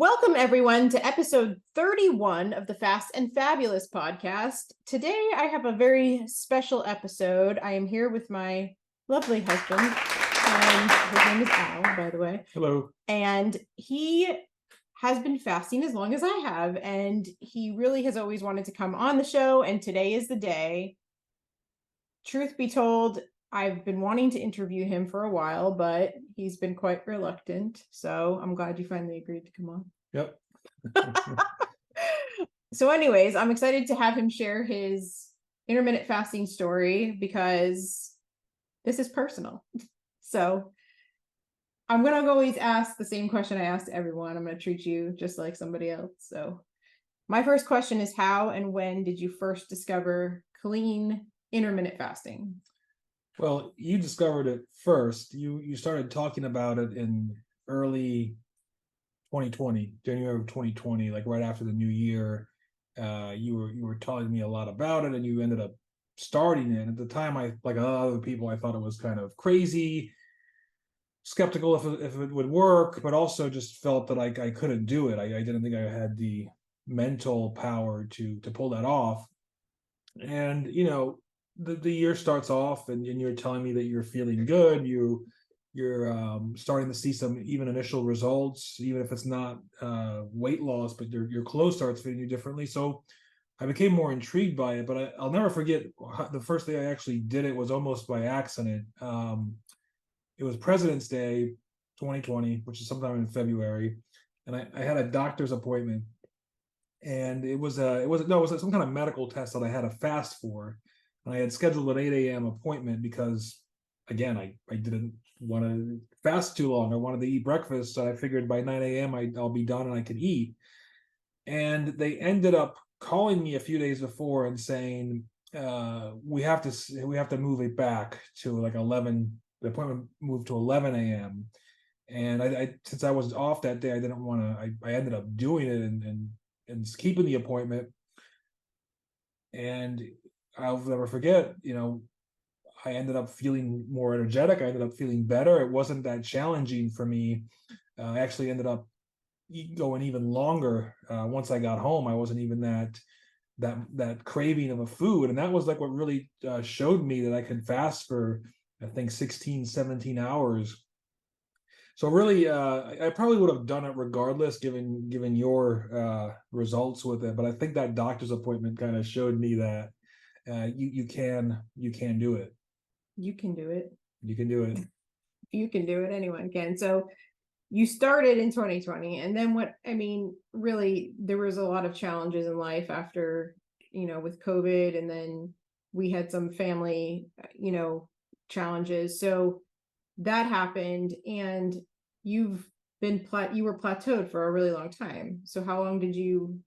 Welcome, everyone, to episode 31 of the Fast and Fabulous podcast. Today, I have a very special episode. I am here with my lovely husband. His name is Al, by the way. Hello. And he has been fasting as long as I have, and he really has always wanted to come on the show, and today is the day. Truth be told, I've been wanting to interview him for a while, but he's been quite reluctant. So I'm glad you finally agreed to come on. Yep. So anyways, I'm excited to have him share his intermittent fasting story because this is personal. So I'm going to always ask the same question I asked everyone. I'm going to treat you just like somebody else. So my first question is, how and when did you first discover clean intermittent fasting? Well, you discovered it first. You started talking about it in early 2020, January of 2020, like right after the new year. You were telling me a lot about it, and you ended up starting it. At the time, I, like a lot of other people, I thought it was kind of crazy, skeptical if it would work, but also just felt that I couldn't do it. I didn't think I had the mental power to pull that off. And the year starts off, and you're telling me that you're feeling good. You're starting to see some even initial results, even if it's not weight loss, but your clothes starts fitting you differently. So I became more intrigued by it. But I'll never forget the first day I actually did it was almost by accident. It was President's Day 2020, which is sometime in February, and I had a doctor's appointment, and it was some kind of medical test that I had to fast for. And I had scheduled an 8 a.m. appointment because, again, I didn't want to fast too long. I wanted to eat breakfast, so I figured by 9 a.m. I'll be done and I could eat. And they ended up calling me a few days before and saying, we have to move it back to like 11. The appointment moved to 11 a.m. And I since I was off that day, I didn't want to. I ended up doing it and keeping the appointment. And I'll never forget, I ended up feeling more energetic. I ended up feeling better. It wasn't that challenging for me. I actually ended up going even longer. Once I got home, I wasn't even that craving of a food. And that was like what really showed me that I could fast for, I think, 16, 17 hours. So really, I probably would have done it regardless, given your results with it. But I think that doctor's appointment kind of showed me that you can do it. You can do it. You can do it. You can do it. Anyone can. So you started in 2020, and then really, there was a lot of challenges in life after, with COVID, and then we had some family, challenges. So that happened, and you were plateaued for a really long time. So how long did you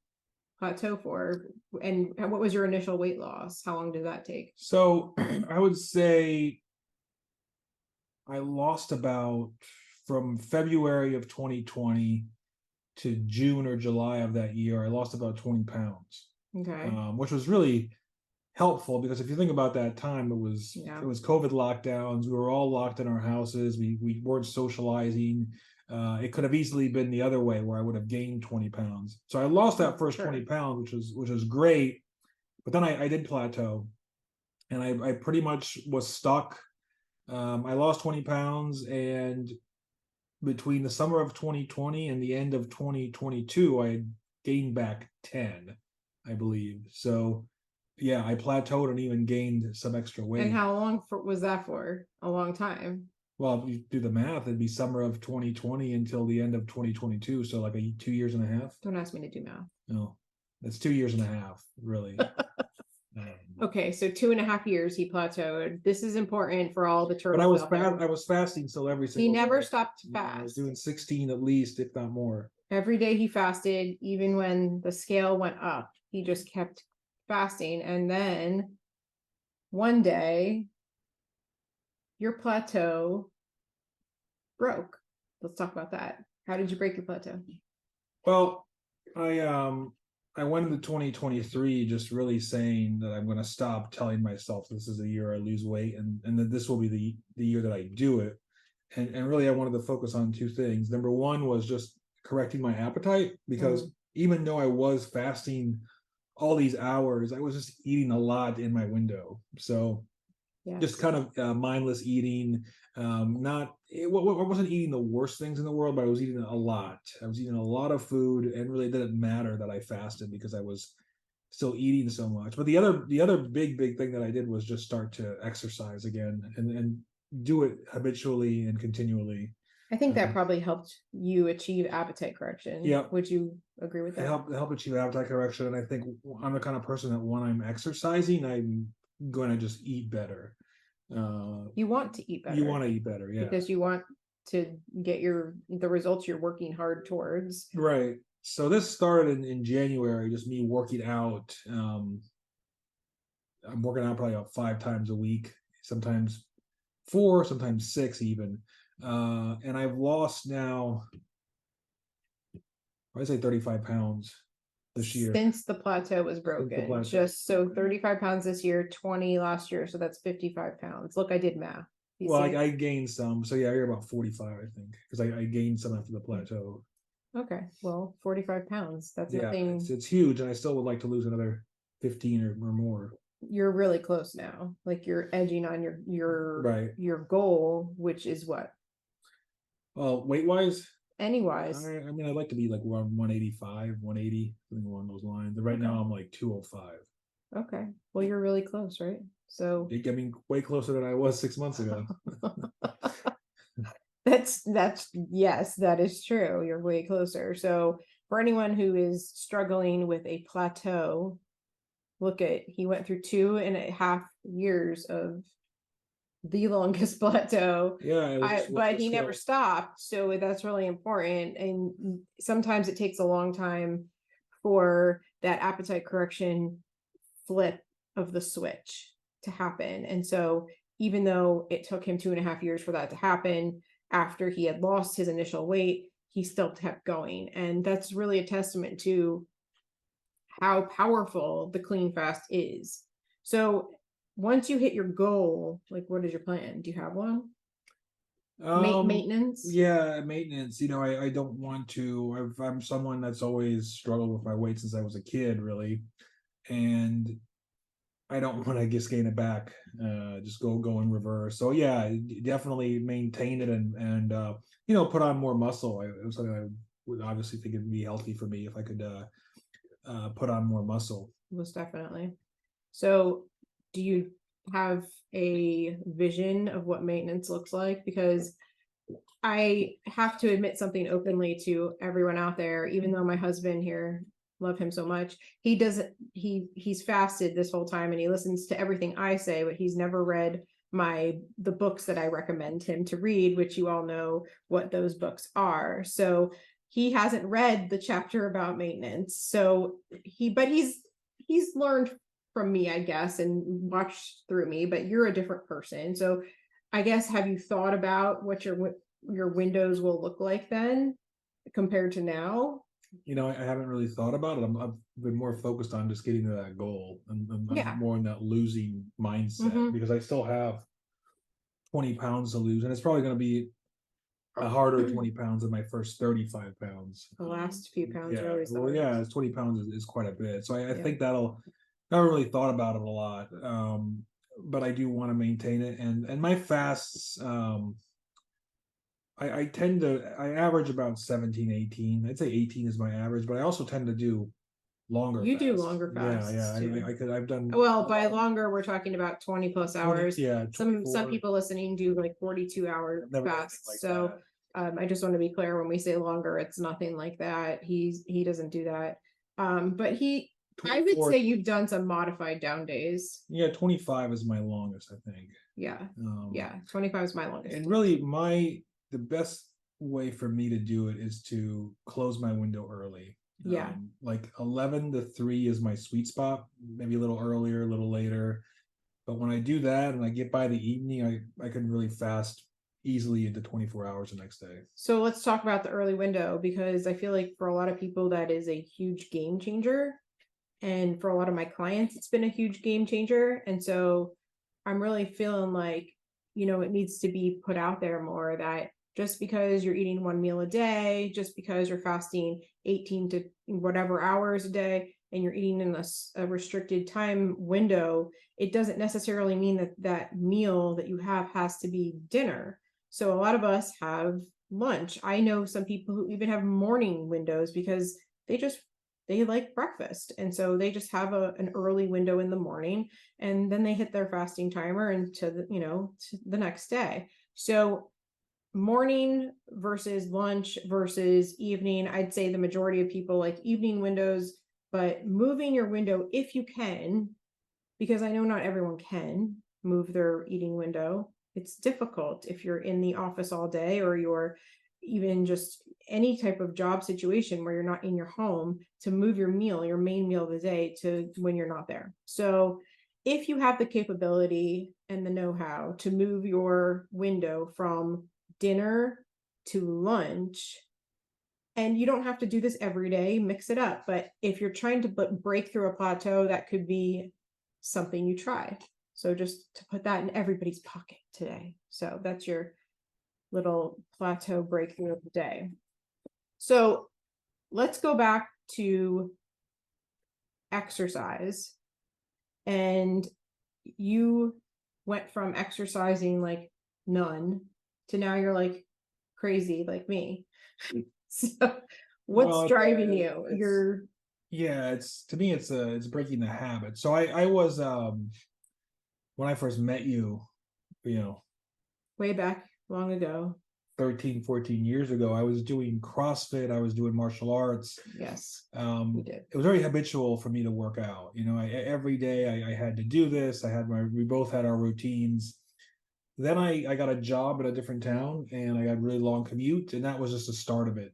plateau for, and what was your initial weight loss? How long did that take? So I would say I lost about, from February of 2020 to June or July of that year, I lost about 20 pounds. Okay. Which was really helpful, because if you think about that time, it was COVID lockdowns. We were all locked in our houses. We weren't socializing. It could have easily been the other way, where I would have gained 20 pounds. So I lost that first 20 pounds, which was great. But then I did plateau, and I pretty much was stuck. I lost 20 pounds, and between the summer of 2020 and the end of 2022, I had gained back 10, I believe. So yeah, I plateaued and even gained some extra weight. And how long was that for? A long time. Well, if you do the math, it'd be summer of 2020 until the end of 2022. So like 2 years and a half. Don't ask me to do math. No, that's 2 years and a half, really. Okay, so 2.5 years he plateaued. This is important for all the turtles. But I was fasting still every single day. He never stopped to fast. I was doing 16 at least, if not more. Every day he fasted, even when the scale went up. He just kept fasting. And then one day, your plateau broke. Let's talk about that. How did you break your plateau? Well, I went into 2023 just really saying that I'm going to stop telling myself this is the year I lose weight, and that this will be the year that I do it. And really, I wanted to focus on two things. Number one was just correcting my appetite, because even though I was fasting all these hours, I was just eating a lot in my window. So just Yes. kind of mindless eating. Not I wasn't eating the worst things in the world, but I was eating a lot. I was eating a lot of food, and really it didn't matter that I fasted because I was still eating so much. But the other big thing that I did was just start to exercise again, and do it habitually and continually. I think that probably helped you achieve appetite correction. Yeah. Would you agree with that? Help achieve appetite correction. And I think I'm the kind of person that when I'm exercising, I'm going to just eat better. You want to eat better. You want to eat better, yeah. Because you want to get the results you're working hard towards. Right. So this started in January, just me working out. I'm working out probably about 5 times a week, sometimes 4, sometimes 6 even. And I've lost now, I'd say 35 pounds this year. Since the plateau was broken. plateau. Just so 35 pounds this year, 20 last year. So that's 55 pounds. Look, I did math. You Well, see? I gained some. So yeah, you're about 45, I think, because I gained some after the plateau. Okay. Well, 45 pounds. That's Yeah, nothing. it's huge. And I still would like to lose another 15 or more. You're really close now. Like you're edging on Right. your goal, which is what? Well, weight wise, Anywise. I mean, I'd like to be like 185, 180, something along those lines. Right now, I'm like 205. Okay. Well, you're really close, right? So I mean, way closer than I was 6 months ago. that's yes, that is true. You're way closer. So for anyone who is struggling with a plateau, look at, he went through 2.5 years of the longest plateau. Yeah, but he never stopped. So that's really important. And sometimes it takes a long time for that appetite correction flip of the switch to happen. And so even though it took him 2.5 years for that to happen, after he had lost his initial weight, he still kept going. And that's really a testament to how powerful the clean fast is. So once you hit your goal, like what is your plan? Do you have one? Maintenance? Yeah, maintenance. I don't want to. I'm someone that's always struggled with my weight since I was a kid, really, and I don't want to just gain it back. Just go in reverse. So yeah, definitely maintain it and put on more muscle. It was something I would obviously think it'd be healthy for me if I could put on more muscle. Most definitely. So do you have a vision of what maintenance looks like? Because I have to admit something openly to everyone out there, even though my husband here, love him so much, he doesn't, he's fasted this whole time and he listens to everything I say, but he's never read the books that I recommend him to read, which you all know what those books are. So he hasn't read the chapter about maintenance. So he's learned from me, I guess, and watched through me, but you're a different person. So I guess, have you thought about what your windows will look like then compared to now? I haven't really thought about it. I've been more focused on just getting to that goal and more in that losing mindset, because I still have 20 pounds to lose, and it's probably going to be a harder 20 pounds than my first 35 pounds. The last few pounds are always it's 20 pounds is quite a bit. So I think that'll, I haven't really thought about it a lot, but I do want to maintain it. And my fasts, I average about 17, 18. I'd say 18 is my average, but I also tend to do longer fasts. do longer fasts. Yeah. I've done, well, by longer, we're talking about 20 plus hours. 20, yeah. Some people listening do like 42-hour fasts. Like so I just want to be clear, when we say longer, it's nothing like that. He doesn't do that. But I would say you've done some modified down days. Yeah, 25 is my longest, I think. Yeah. 25 is my longest. And really the best way for me to do it is to close my window early. Yeah. Like 11 to 3 is my sweet spot, maybe a little earlier, a little later. But when I do that and I get by the evening, I can really fast easily into 24 hours the next day. So let's talk about the early window, because I feel like for a lot of people that is a huge game changer. And for a lot of my clients, it's been a huge game changer. And so I'm really feeling like it needs to be put out there more that just because you're eating one meal a day, just because you're fasting 18 to whatever hours a day, and you're eating in a restricted time window, it doesn't necessarily mean that that meal that you have has to be dinner. So a lot of us have lunch. I know some people who even have morning windows because they like breakfast. And so they just have an early window in the morning, and then they hit their fasting timer into to the next day. So morning versus lunch versus evening, I'd say the majority of people like evening windows, but moving your window if you can, because I know not everyone can move their eating window. It's difficult if you're in the office all day, or you're even just any type of job situation where you're not in your home, to move your main meal of the day, to when you're not there. So if you have the capability and the know-how to move your window from dinner to lunch, and you don't have to do this every day, mix it up. But if you're trying to break through a plateau, that could be something you try. So just to put that in everybody's pocket today. So that's your little plateau breakthrough of the day. So let's go back to exercise. And you went from exercising like none to now you're like crazy like me. So what's driving you? It's to me, it's breaking the habit. So I was when I first met you, way back long ago, 13, 14 years ago, I was doing CrossFit, I was doing martial arts. Yes, you did. It was very habitual for me to work out. Every day I had to do this. We both had our routines. Then I got a job in a different town, and I got a really long commute, and that was just the start of it.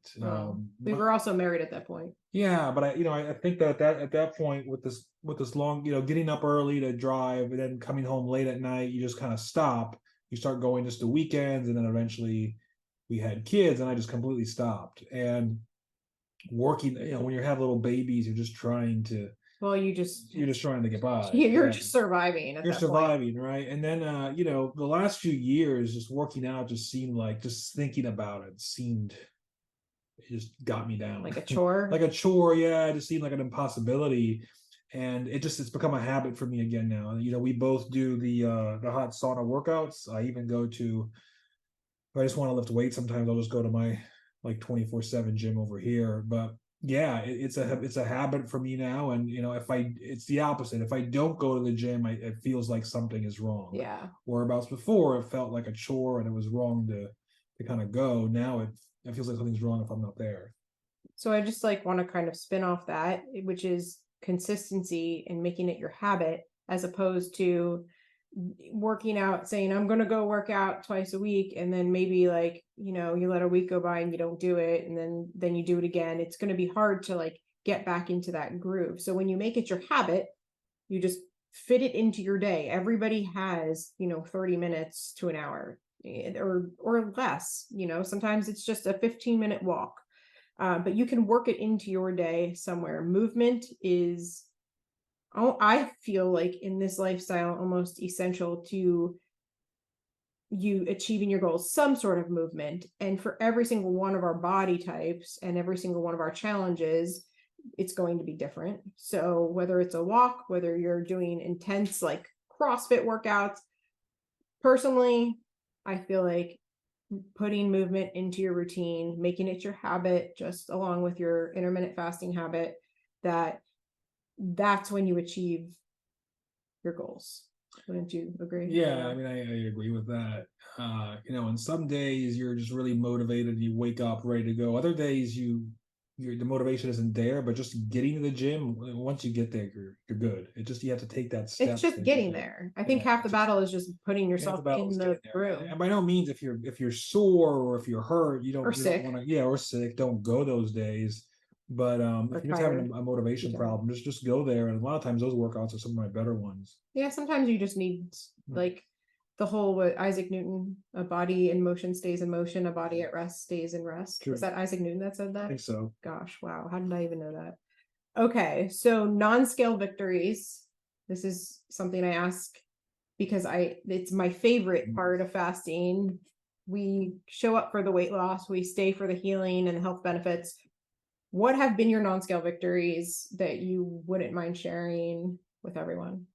We were also married at that point. Yeah, but I think that at that point, with this long, getting up early to drive and then coming home late at night, you just kind of stop. You start going just the weekends, and then eventually we had kids, and I just completely stopped. And working, when you have little babies, you're just trying to you're just trying to get by. You're just surviving. You're surviving, right? And then the last few years, just working out just seemed like, just thinking about it just got me down. Like a chore. Like a chore, yeah. It just seemed like an impossibility. And it's become a habit for me again now. We both do the hot sauna workouts. I even go to, if I just want to lift weights, sometimes I'll just go to my like 24/7 gym over here. But yeah, it's a habit for me now. And it's the opposite. If I don't go to the gym, it feels like something is wrong. Yeah. Whereabouts before, it felt like a chore and it was wrong to kind of go. Now it feels like something's wrong if I'm not there. So I just want to kind of spin off that, which is consistency and making it your habit, as opposed to working out, saying I'm going to go work out twice a week, and then maybe you let a week go by and you don't do it, and then you do it again. It's going to be hard to get back into that groove. So when you make it your habit, you just fit it into your day. Everybody has 30 minutes to an hour, or less. Sometimes it's just a 15-minute walk, but you can work it into your day somewhere. Movement is, I feel like in this lifestyle, almost essential to you achieving your goals. Some sort of movement. And for every single one of our body types and every single one of our challenges, it's going to be different. So whether it's a walk, whether you're doing intense like CrossFit workouts, personally, I feel like putting movement into your routine, making it your habit, just along with your intermittent fasting habit, that's when you achieve your goals. Wouldn't you agree? Yeah, I mean, I agree with that. And some days you're just really motivated and you wake up ready to go. Other days the motivation isn't there, but just getting to the gym, once you get there, you're good. You have to take that step. It's just getting there. I think half the battle is just putting yourself in the room. And by no means, if you're sore or if you're hurt, you don't want to, or sick, don't go those days. But if you're just having a motivation problem, just go there. And a lot of times those workouts are some of my better ones. Yeah, sometimes you just need the whole Isaac Newton, a body in motion stays in motion, a body at rest stays in rest. True. Was that Isaac Newton that said that? I think so. Gosh, wow. How did I even know that? Okay, so non-scale victories. This is something I ask because it's my favorite part of fasting. We show up for the weight loss, we stay for the healing and the health benefits. What have been your non-scale victories that you wouldn't mind sharing with everyone?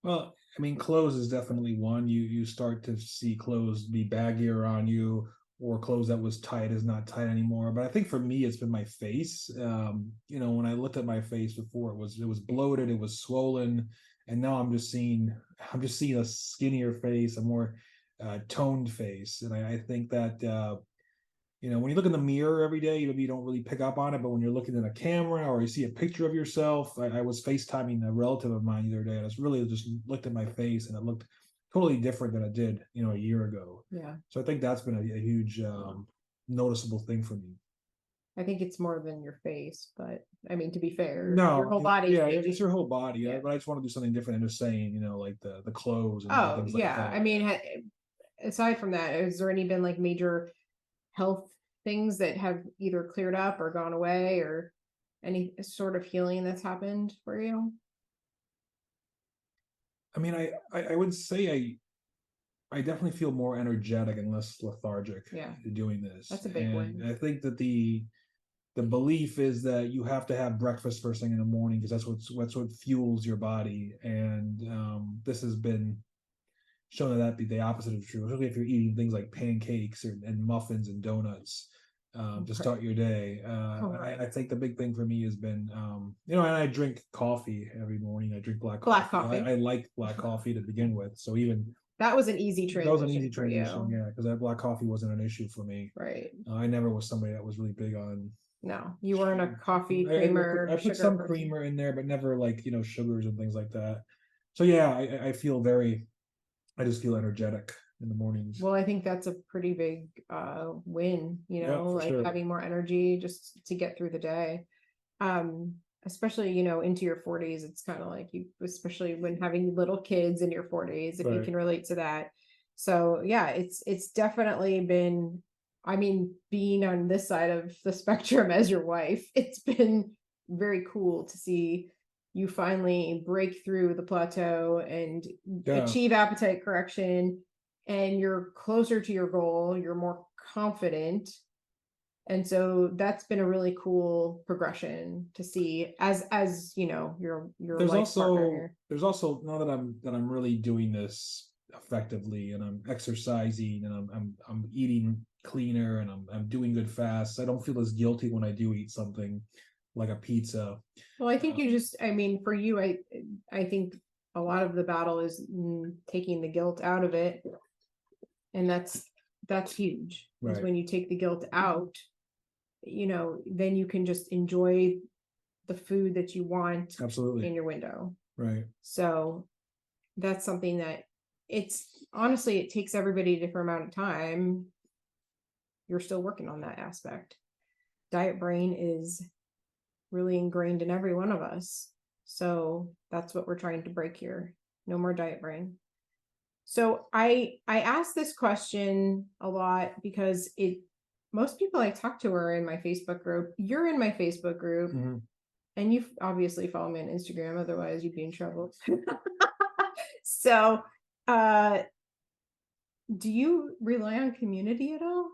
Well, I mean, clothes is definitely one. You start to see clothes be baggier on you, or clothes that was tight is not tight anymore. But I think for me, it's been my face. When I looked at my face before, it was bloated, it was swollen, and now I'm just seeing a skinnier face, a more toned face, and I think that when you look in the mirror every day, you don't really pick up on it. But when you're looking at a camera or you see a picture of yourself, I was FaceTiming a relative of mine the other day, and I was really just looked at my face, and it looked totally different than it did, a year ago. Yeah. So I think that's been a huge noticeable thing for me. I think it's more than your face, but I mean, to be fair, No, your whole body. yeah, it's your whole body. Yeah. But I just want to do something different than just saying, like the clothes and Oh, things like yeah. that. I mean, aside from that, has there any been like major health things that have either cleared up or gone away, or any sort of healing that's happened for you? I mean, I would say I definitely feel more energetic and less lethargic Yeah, doing this. that's a big And one. I think that the belief is that you have to have breakfast first thing in the morning because that's what fuels your body. And this has been shown that be the opposite of true, especially if you're eating things like pancakes and muffins and donuts to start your day. I think the big thing for me has been, and I drink coffee every morning. I drink black coffee. I like black coffee to begin with. So even that was an easy that was an transition easy for transition, you. yeah, because that black coffee wasn't an issue for me. Right. I never was somebody that was really big on. No, you weren't a coffee I creamer, put sugar some person. creamer in there, but never like sugars and things like that. So yeah, I feel very. I just feel energetic in the mornings. Well, I think that's a pretty big win, Yeah, for like sure. having more energy just to get through the day. Um, especially, into your 40s, it's kind of like you, especially when having little kids in your 40s, if you Right. can relate to that. So yeah, it's definitely been, I mean, being on this side of the spectrum as your wife, it's been very cool to see you finally break through the plateau and Yeah, achieve appetite correction, and you're closer to your goal, you're more confident. And so that's been a really cool progression to see as your life partner here. there's also now that I'm really doing this effectively, and I'm exercising, and I'm eating cleaner, and I'm doing good fasts. I don't feel as guilty when I do eat something like a pizza. Well, I think I mean, for you, I think a lot of the battle is taking the guilt out of it. And that's huge. Is Right. when you take the guilt out, then you can just enjoy the food that you want Absolutely. in your window. Right. So that's something that it's honestly, it takes everybody a different amount of time. You're still working on that aspect. Diet brain is really ingrained in every one of us. So that's what we're trying to break here. No more diet brain. So I ask this question a lot because most people I talk to are in my Facebook group. You're in my Facebook group, and you obviously follow me on Instagram, otherwise you'd be in trouble. So do you rely on community at all?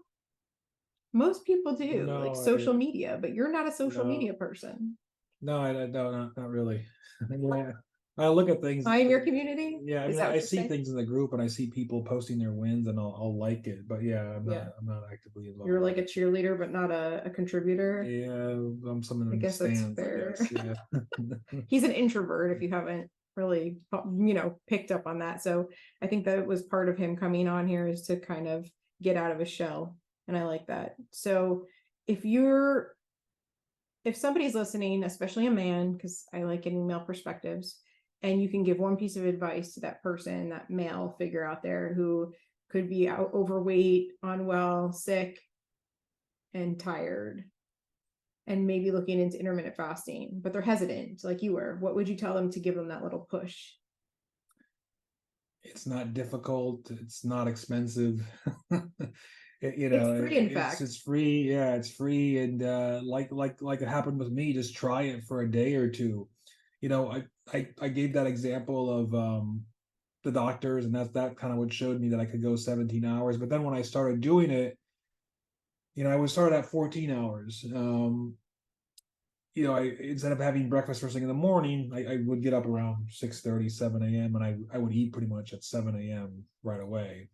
Most people do, like No, social media, but you're not a social no, media person. no, I don't, not really. Yeah. I look at things. Find your community? Yeah, I Is mean, that I what you're see saying? things in the group, and I see people posting their wins, and I'll like it. But yeah, Yeah. I'm not actively involved. You're like a cheerleader, but not a contributor. Yeah, I'm someone I in the guess that's stands, I fair. guess. Yeah. He's an introvert, if you haven't really, picked up on that. So I think that was part of him coming on here, is to kind of get out of his shell. And I like that. So if somebody's listening, especially a man, because I like getting male perspectives, and you can give one piece of advice to that person, that male figure out there who could be overweight, unwell, sick, and tired, and maybe looking into intermittent fasting, but they're hesitant, like you were, what would you tell them to give them that little push? It's not difficult. It's not expensive. It's free, in fact. It's free. Yeah, it's free. And like it happened with me, just try it for a day or two. I gave that example of the doctors, and that kind of what showed me that I could go 17 hours. But then when I started doing it, I would start at 14 hours. I instead of having breakfast first thing in the morning, I would get up around 6:30, 7 a.m. and I would eat pretty much at 7 a.m. right away.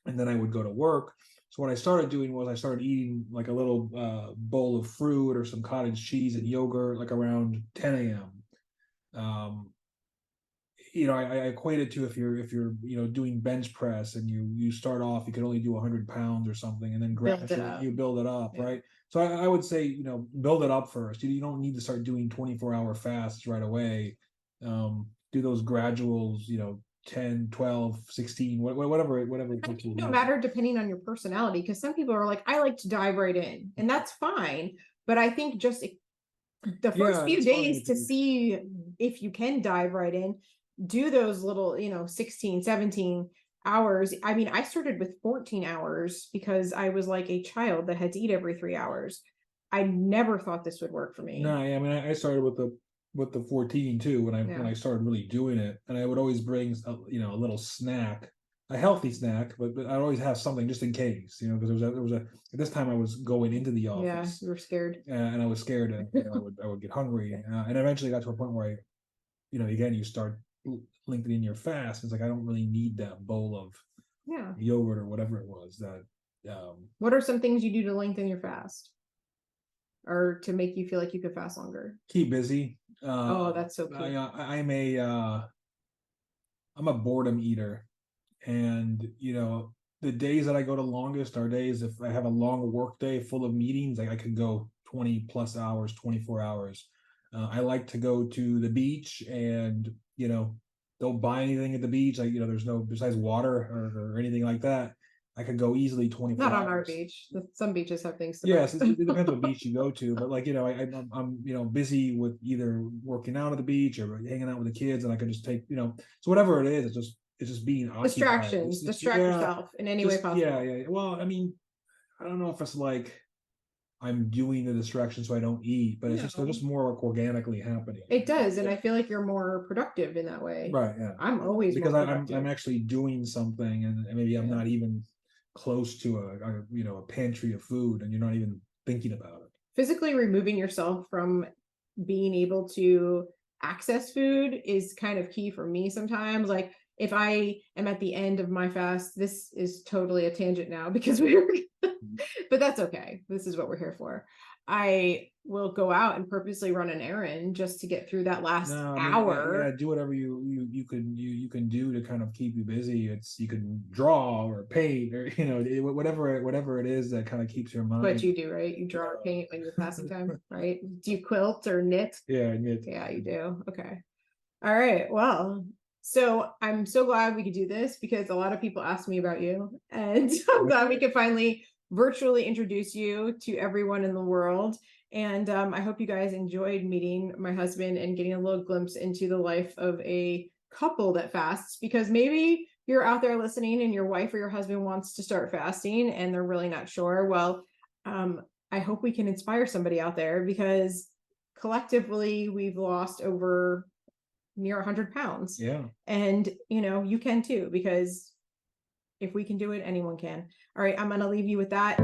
And then I would go to work. So what I started doing was I started eating like a little bowl of fruit or some cottage cheese and yogurt like around 10 a.m. I equate it to if you're doing bench press and you start off, you could only do 100 pounds or something, and then gradually you build it up, Yeah. right? So I would say, build it up first. You don't need to start doing 24-hour fasts right away. Do those graduals, 10, 12, 16, whatever it takes you. No matter depending on your personality, because some people are like, I like to dive right in, and that's fine. But I think just the first few days to see if you can dive right in, do those little, 16, 17 hours. I mean, I started with 14 hours because I was like a child that had to eat every 3 hours. I never thought this would work for me. No, I mean, I started with the 14 too when I started really doing it, and I would always bring a little snack, a healthy snack, but I'd always have something just in case, because there was a at this time I was going into the office. Yeah, you were scared, and I was scared, and I would get hungry, and eventually got to a point where again you start lengthening your fast. It's like I don't really need that bowl of yogurt or whatever it was that. What are some things you do to lengthen your fast? Or to make you feel like you could fast longer? Keep busy. Oh, that's so cool. I'm a boredom eater, and the days that I go the longest are days if I have a long work day full of meetings. Like I could go 20 plus hours, 24 hours. I like to go to the beach and don't buy anything at the beach. Like there's no besides water or anything like that. I could go easily 24 Not hours. on our beach. Some beaches have things to yes, it depends what beach you go to, but like I'm busy with either working out at the beach or hanging out with the kids, and I can just take so whatever it is, it's just being distractions. Distract yourself in any way possible. Yeah. Well, I mean, I don't know if it's like I'm doing the distraction so I don't eat, but it's just more like organically happening. It does, and I feel like you're more productive in that way. Right. Yeah. I'm always because I'm actually doing something, and maybe I'm not even close to a pantry of food, and you're not even thinking about it. Physically removing yourself from being able to access food is kind of key for me sometimes. Like if I am at the end of my fast, this is totally a tangent now because but that's okay. This is what we're here for. I will go out and purposely run an errand just to get through that last hour. Yeah, do whatever you can do to kind of keep you busy. You can draw or paint or whatever it is that kind of keeps your mind. What you do, right? You draw or paint when you're passing time, right? Do you quilt or knit? Yeah, knit. Yeah, you do. Okay. All right. Well, so I'm so glad we could do this because a lot of people asked me about you, and I'm glad we could finally virtually introduce you to everyone in the world. And I hope you guys enjoyed meeting my husband and getting a little glimpse into the life of a couple that fasts, because maybe you're out there listening and your wife or your husband wants to start fasting and they're really not sure. Well, I hope we can inspire somebody out there, because collectively we've lost over near 100 pounds. Yeah. And you can too, because if we can do it, anyone can. All right, I'm going to leave you with that.